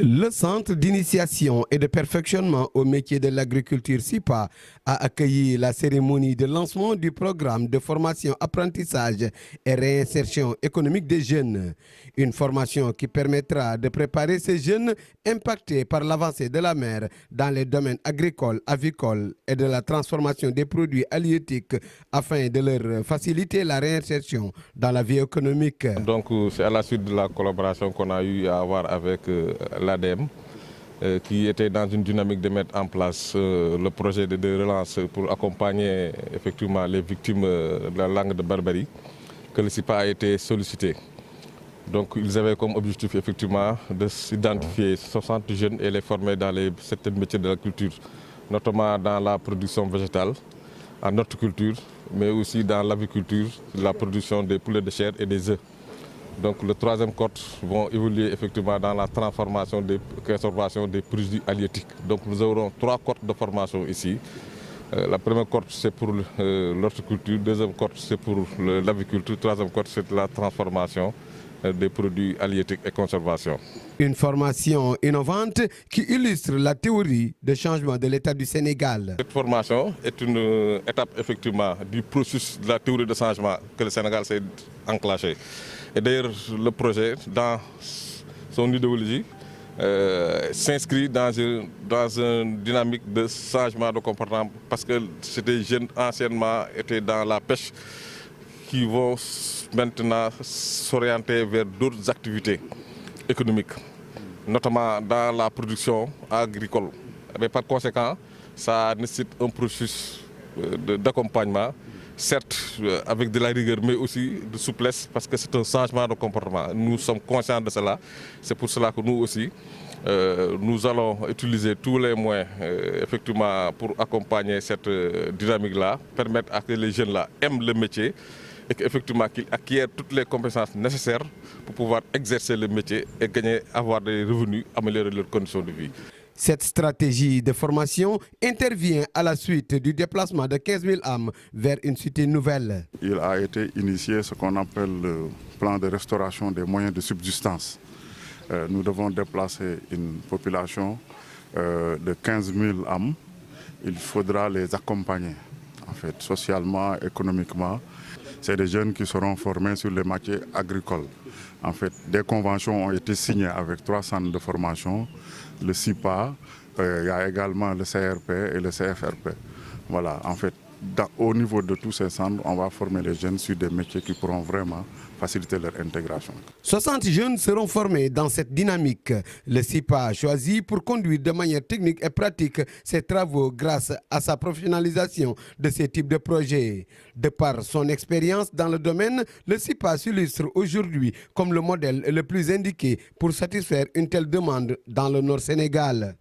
Le Centre d'initiation et de perfectionnement au métier de l'agriculture SIPA a accueilli la cérémonie de lancement du programme de formation, apprentissage et réinsertion économique des jeunes. Une formation qui permettra de préparer ces jeunes impactés par l'avancée de la mer dans les domaines agricoles, avicoles et de la transformation des produits halieutiques afin de leur faciliter la réinsertion dans la vie économique. Donc c'est à la suite de la collaboration qu'on a eu à avoir avec l'ADEME qui était dans une dynamique de mettre en place le projet de relance pour accompagner effectivement les victimes de la langue de barbarie, que le SIPA a été sollicité. Donc ils avaient comme objectif effectivement de s'identifier 60 jeunes et les former dans les certains métiers de la culture, notamment dans la production végétale, en horticulture, mais aussi dans l'aviculture, la production des poulets de chair et des œufs. Donc le troisième cohorte vont évoluer effectivement dans la transformation des conservation des produits halieutiques. Donc nous aurons 3 cohortes de formation ici. La première cohorte c'est pour l'horticulture, deuxième cohorte c'est pour l'aviculture, troisième cohorte c'est la transformation des produits halieutiques et conservation. Une formation innovante qui illustre la théorie de changement de l'État du Sénégal. Cette formation est une étape effectivement du processus de la théorie de changement que le Sénégal s'est enclenché. Et d'ailleurs le projet dans son idéologie s'inscrit dans une dynamique de changement de comportement parce que ces jeunes anciennement étaient dans la pêche qui vont maintenant s'orienter vers d'autres activités économiques, notamment dans la production agricole. Mais par conséquent, ça nécessite un processus d'accompagnement, certes avec de la rigueur, mais aussi de souplesse, parce que c'est un changement de comportement. Nous sommes conscients de cela. C'est pour cela que nous aussi, nous allons utiliser tous les moyens effectivement, pour accompagner cette dynamique-là, permettre à que les jeunes-là aiment le métier, et qu'effectivement qu'ils acquièrent toutes les compétences nécessaires pour pouvoir exercer le métier et gagner, avoir des revenus, améliorer leurs conditions de vie. Cette stratégie de formation intervient à la suite du déplacement de 15 000 âmes vers une cité nouvelle. Il a été initié ce qu'on appelle le plan de restauration des moyens de subsistance. Nous devons déplacer une population de 15 000 âmes. Il faudra les accompagner, en fait, socialement, économiquement. C'est des jeunes qui seront formés sur les métiers agricoles. En fait, des conventions ont été signées avec 3 centres de formation, le SIPA, il y a également le CRP et le CFRP. Voilà, en fait, au niveau de tous ces centres, on va former les jeunes sur des métiers qui pourront vraiment faciliter leur intégration. 60 jeunes seront formés dans cette dynamique. Le SIPA a choisi pour conduire de manière technique et pratique ses travaux grâce à sa professionnalisation de ces types de projets. De par son expérience dans le domaine, le SIPA s'illustre aujourd'hui comme le modèle le plus indiqué pour satisfaire une telle demande dans le Nord Sénégal.